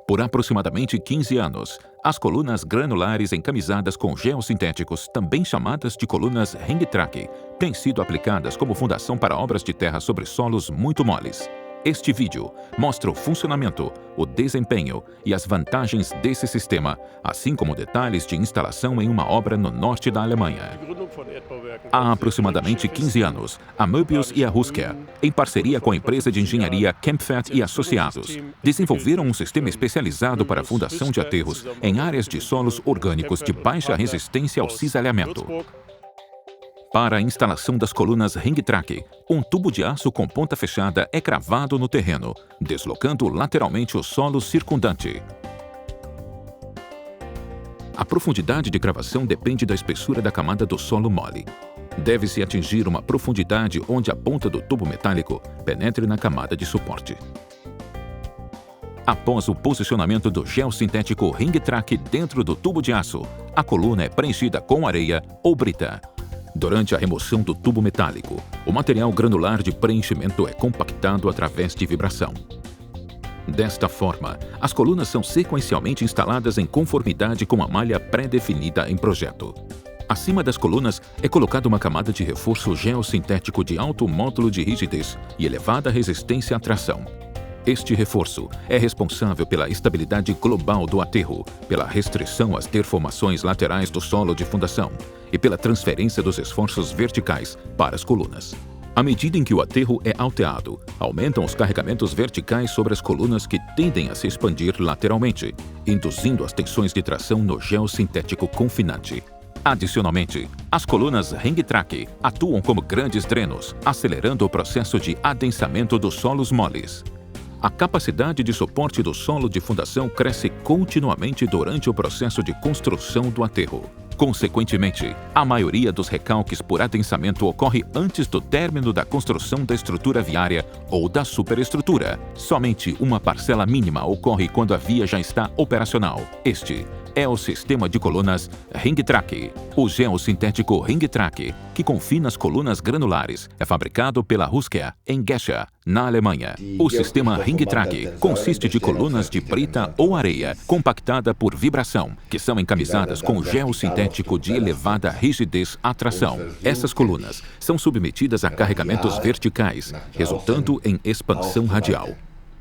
Por aproximadamente 15 anos, as colunas granulares encamisadas com geossintéticos, também chamadas de colunas ring-track, têm sido aplicadas como fundação para obras de terra sobre solos muito moles. Este vídeo mostra o funcionamento, o desempenho e as vantagens desse sistema, assim como detalhes de instalação em uma obra no norte da Alemanha. Há aproximadamente 15 anos, a Möbius e a Husker, em parceria com a empresa de engenharia Kempfert e Associados, desenvolveram um sistema especializado para a fundação de aterros em áreas de solos orgânicos de baixa resistência ao cisalhamento. Para a instalação das colunas ring-track, um tubo de aço com ponta fechada é cravado no terreno, deslocando lateralmente o solo circundante. A profundidade de cravação depende da espessura da camada do solo mole. Deve-se atingir uma profundidade onde a ponta do tubo metálico penetre na camada de suporte. Após o posicionamento do geossintético ring-track dentro do tubo de aço, a coluna é preenchida com areia ou brita. Durante a remoção do tubo metálico, o material granular de preenchimento é compactado através de vibração. Desta forma, as colunas são sequencialmente instaladas em conformidade com a malha pré-definida em projeto. Acima das colunas é colocada uma camada de reforço geossintético de alto módulo de rigidez e elevada resistência à tração. Este reforço é responsável pela estabilidade global do aterro, pela restrição às deformações laterais do solo de fundação e pela transferência dos esforços verticais para as colunas. À medida em que o aterro é alteado, aumentam os carregamentos verticais sobre as colunas que tendem a se expandir lateralmente, induzindo as tensões de tração no geossintético confinante. Adicionalmente, as colunas ring-track atuam como grandes drenos, acelerando o processo de adensamento dos solos moles. A capacidade de suporte do solo de fundação cresce continuamente durante o processo de construção do aterro. Consequentemente, a maioria dos recalques por adensamento ocorre antes do término da construção da estrutura viária ou da superestrutura. Somente uma parcela mínima ocorre quando a via já está operacional. Este é o sistema de colunas ring-track. O geossintético ring-track, que confina as colunas granulares, é fabricado pela Husker em Gescher, na Alemanha. O sistema ring-track consiste de colunas de brita ou areia compactada por vibração, que são encamisadas com geossintético de elevada rigidez à tração. Essas colunas são submetidas a carregamentos verticais, resultando em expansão radial.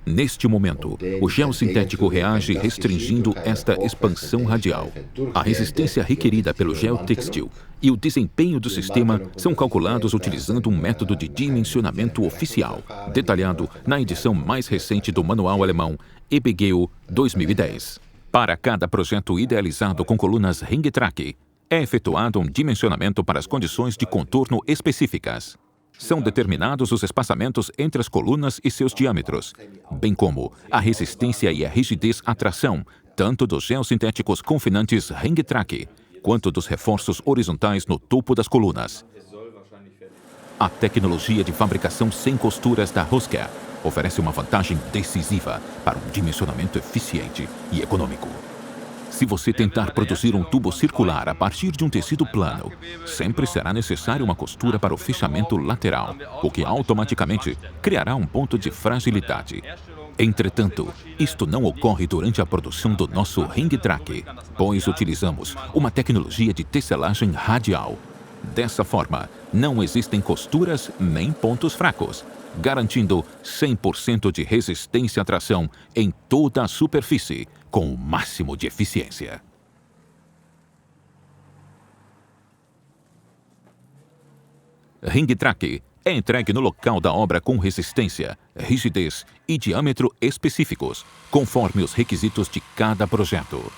Neste momento, o geossintético reage restringindo esta expansão radial. A resistência requerida pelo geotêxtil e o desempenho do sistema são calculados utilizando um método de dimensionamento oficial, detalhado na edição mais recente do manual alemão EBGEO 2010. Para cada projeto idealizado com colunas ring-track, é efetuado um dimensionamento para as condições de contorno específicas. São determinados os espaçamentos entre as colunas e seus diâmetros, bem como a resistência e a rigidez à tração, tanto dos geossintéticos confinantes ring-track, quanto dos reforços horizontais no topo das colunas. A tecnologia de fabricação sem costuras da Husker oferece uma vantagem decisiva para um dimensionamento eficiente e econômico. Se você tentar produzir um tubo circular a partir de um tecido plano, sempre será necessária uma costura para o fechamento lateral, o que automaticamente criará um ponto de fragilidade. Entretanto, isto não ocorre durante a produção do nosso ring-track, pois utilizamos uma tecnologia de tecelagem radial. Dessa forma, não existem costuras nem pontos fracos, garantindo 100% de resistência à tração em toda a superfície, com o máximo de eficiência. Ring-track é entregue no local da obra com resistência, rigidez e diâmetro específicos, conforme os requisitos de cada projeto.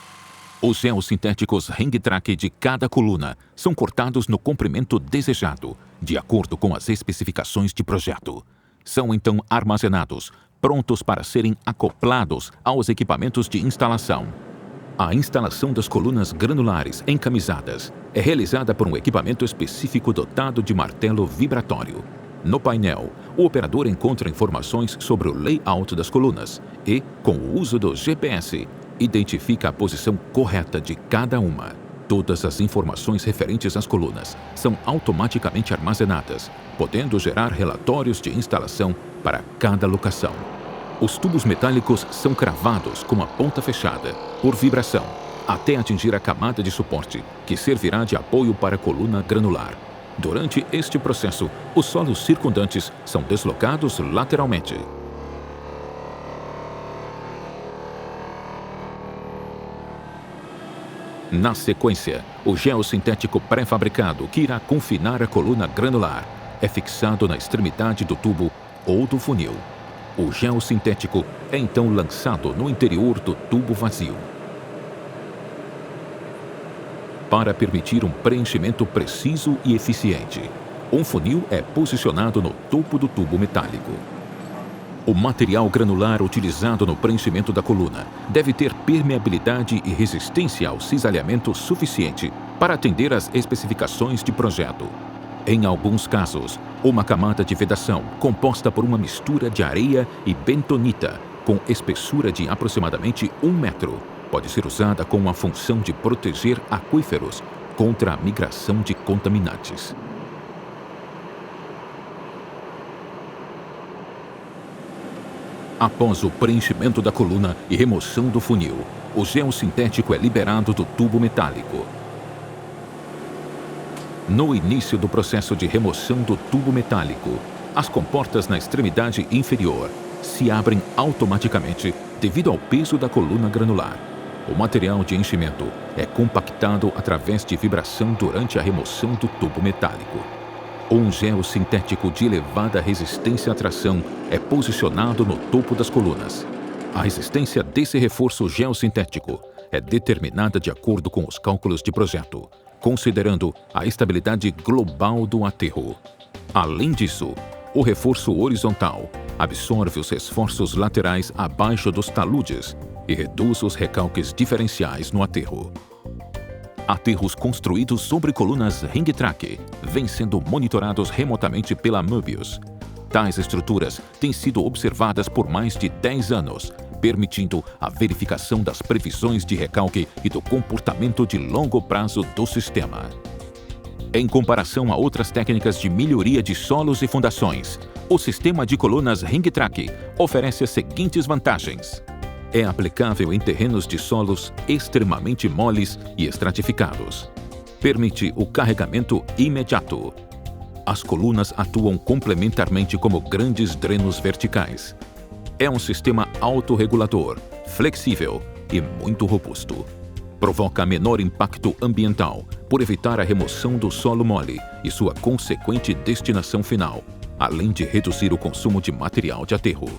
Os geossintéticos ring-track de cada coluna são cortados no comprimento desejado, de acordo com as especificações de projeto. São então armazenados, prontos para serem acoplados aos equipamentos de instalação. A instalação das colunas granulares encamisadas é realizada por um equipamento específico dotado de martelo vibratório. No painel, o operador encontra informações sobre o layout das colunas e, com o uso do GPS, identifica a posição correta de cada uma. Todas as informações referentes às colunas são automaticamente armazenadas, podendo gerar relatórios de instalação para cada locação. Os tubos metálicos são cravados com a ponta fechada, por vibração, até atingir a camada de suporte, que servirá de apoio para a coluna granular. Durante este processo, os solos circundantes são deslocados lateralmente. Na sequência, o gel sintético pré-fabricado que irá confinar a coluna granular é fixado na extremidade do tubo ou do funil. O gel sintético é então lançado no interior do tubo vazio. Para permitir um preenchimento preciso e eficiente, um funil é posicionado no topo do tubo metálico. O material granular utilizado no preenchimento da coluna deve ter permeabilidade e resistência ao cisalhamento suficiente para atender às especificações de projeto. Em alguns casos, uma camada de vedação composta por uma mistura de areia e bentonita, com espessura de aproximadamente 1 metro, pode ser usada com a função de proteger aquíferos contra a migração de contaminantes. Após o preenchimento da coluna e remoção do funil, o gel sintético é liberado do tubo metálico. No início do processo de remoção do tubo metálico, as comportas na extremidade inferior se abrem automaticamente devido ao peso da coluna granular. O material de enchimento é compactado através de vibração durante a remoção do tubo metálico. Um gel sintético de elevada resistência à tração é posicionado no topo das colunas. A resistência desse reforço geossintético é determinada de acordo com os cálculos de projeto, considerando a estabilidade global do aterro. Além disso, o reforço horizontal absorve os esforços laterais abaixo dos taludes e reduz os recalques diferenciais no aterro. Aterros construídos sobre colunas ring track vêm sendo monitorados remotamente pela Möbius. Tais estruturas têm sido observadas por mais de 10 anos, permitindo a verificação das previsões de recalque e do comportamento de longo prazo do sistema. Em comparação a outras técnicas de melhoria de solos e fundações, o sistema de colunas ring track oferece as seguintes vantagens. É aplicável em terrenos de solos extremamente moles e estratificados. Permite o carregamento imediato. As colunas atuam complementarmente como grandes drenos verticais. É um sistema autorregulador, flexível e muito robusto. Provoca menor impacto ambiental por evitar a remoção do solo mole e sua consequente destinação final, além de reduzir o consumo de material de aterro.